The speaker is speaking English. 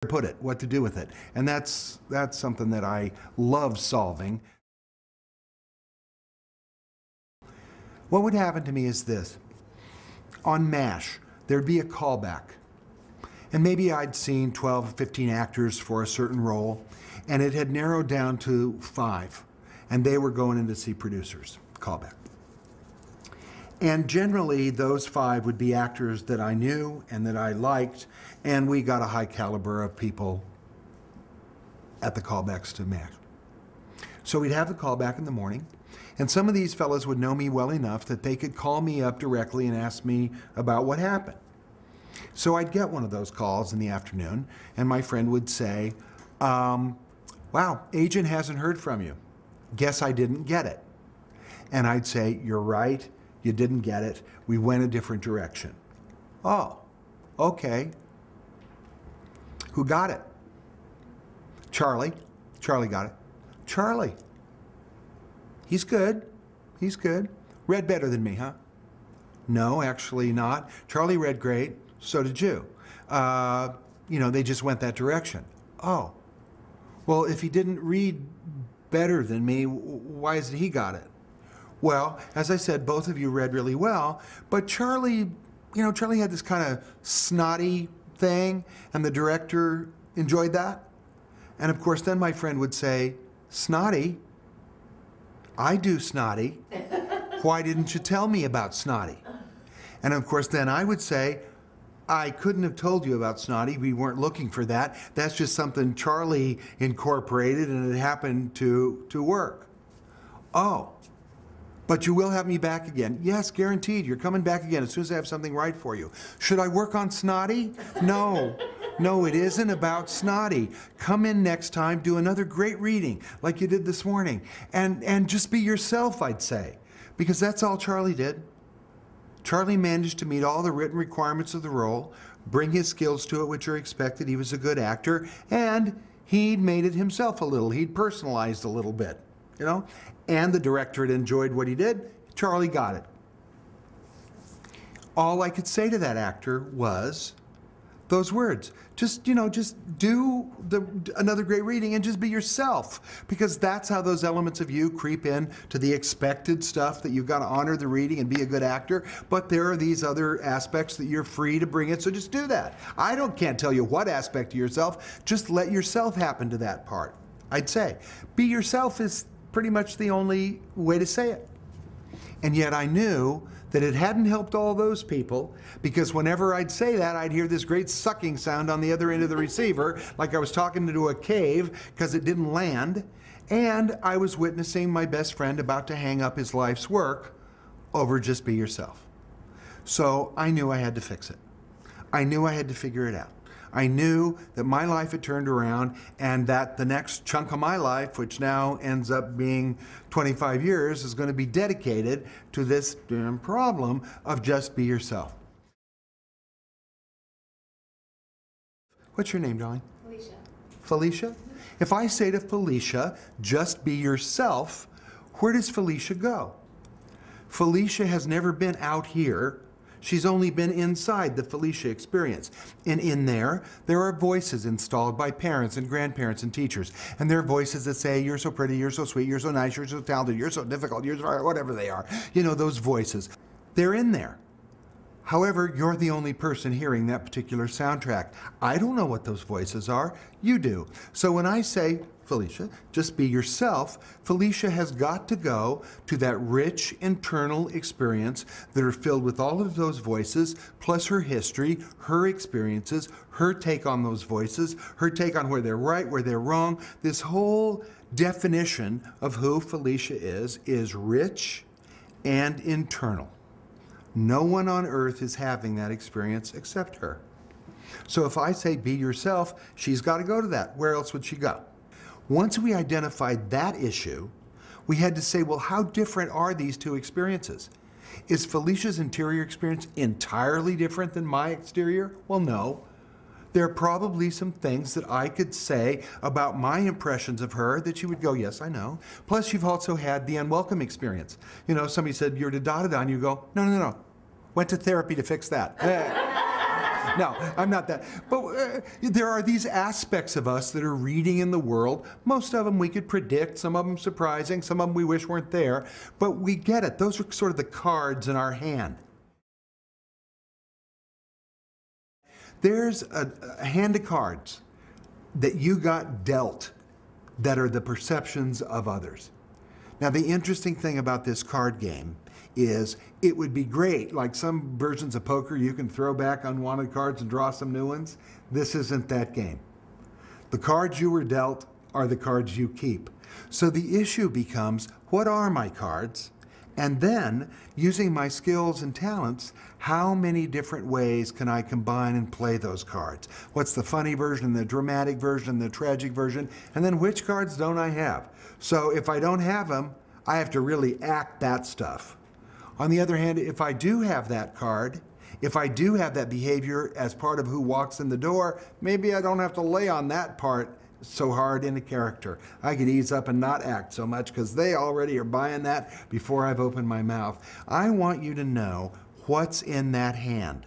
put it, what to do with it. And that's something that I love solving. What would happen to me is this. On MASH, there'd be a callback. And maybe I'd seen 12, 15 actors for a certain role, and it had narrowed down to 5. And they were going in to see producers, callback. And generally, those 5 would be actors that I knew and that I liked, and we got a high caliber of people at the callbacks to MASH. So we'd have the callback in the morning, and some of these fellows would know me well enough that they could call me up directly and ask me about what happened. So I'd get one of those calls in the afternoon, and my friend would say, wow, agent hasn't heard from you. Guess I didn't get it. And I'd say, you're right, you didn't get it. We went a different direction. Oh, okay. Who got it? Charlie. Charlie got it. Charlie. He's good. He's good. Read better than me, huh? No, actually not. Charlie read great. So did you. You know, they just went that direction. Oh. Well, if he didn't read better than me, why is it he got it? Well, as I said, both of you read really well, but Charlie, you know, Charlie had this kind of snotty thing, and the director enjoyed that. And of course, then my friend would say, snotty? I do snotty. Why didn't you tell me about snotty? And of course, then I would say, I couldn't have told you about snotty. We weren't looking for that. That's just something Charlie incorporated, and it happened to work. Oh, but you will have me back again. Yes, guaranteed. You're coming back again as soon as I have something right for you. Should I work on snotty? No. No, it isn't about snotty. Come in next time, do another great reading like you did this morning, and just be yourself, I'd say, because that's all Charlie did. Charlie managed to meet all the written requirements of the role, bring his skills to it, which are expected. He was a good actor, and he'd made it himself a little. He'd personalized a little bit, you know? And the director had enjoyed what he did. Charlie got it. All I could say to that actor was those words. Just, you know, just do another great reading and just be yourself, because that's how those elements of you creep in to the expected stuff that you've got to honor the reading and be a good actor, but there are these other aspects that you're free to bring in, so just do that. Can't tell you what aspect of yourself, just let yourself happen to that part. I'd say, be yourself is pretty much the only way to say it. And yet I knew that it hadn't helped all those people, because whenever I'd say that, I'd hear this great sucking sound on the other end of the receiver, like I was talking to a cave, because it didn't land, and I was witnessing my best friend about to hang up his life's work over just be yourself. So I knew I had to fix it. I knew I had to figure it out. I knew that my life had turned around, and that the next chunk of my life, which now ends up being 25 years, is going to be dedicated to this damn problem of just be yourself. What's your name, darling? Felicia. Felicia? If I say to Felicia, just be yourself, where does Felicia go? Felicia has never been out here. She's only been inside the Felicia experience. And in there are voices installed by parents and grandparents and teachers. And there are voices that say, you're so pretty, you're so sweet, you're so nice, you're so talented, you're so difficult, you're so whatever they are. You know, those voices. They're in there. However, you're the only person hearing that particular soundtrack. I don't know what those voices are. You do. So when I say, Felicia, just be yourself, Felicia has got to go to that rich internal experience that are filled with all of those voices, plus her history, her experiences, her take on those voices, her take on where they're right, where they're wrong. This whole definition of who Felicia is rich and internal. No one on earth is having that experience except her. So if I say be yourself, she's got to go to that. Where else would she go? Once we identified that issue, we had to say, well, how different are these two experiences? Is Felicia's interior experience entirely different than my exterior? Well, no. There are probably some things that I could say about my impressions of her that you would go, yes, I know. Plus, you've also had the unwelcome experience. You know, somebody said, you're da-da-da, and you go, no, no, no. Went to therapy to fix that. No, I'm not that. But there are these aspects of us that are reading in the world. Most of them we could predict, some of them surprising, some of them we wish weren't there. But we get it. Those are sort of the cards in our hand. There's a hand of cards that you got dealt that are the perceptions of others. Now, the interesting thing about this card game is it would be great, like some versions of poker, you can throw back unwanted cards and draw some new ones. This isn't that game. The cards you were dealt are the cards you keep. So the issue becomes, what are my cards? And then, using my skills and talents, how many different ways can I combine and play those cards? What's the funny version, the dramatic version, the tragic version? And then which cards don't I have? So if I don't have them, I have to really act that stuff. On the other hand, if I do have that card, if I do have that behavior as part of who walks in the door, maybe I don't have to lay on that part so hard in a character. I could ease up and not act so much because they already are buying that before I've opened my mouth. I want you to know what's in that hand.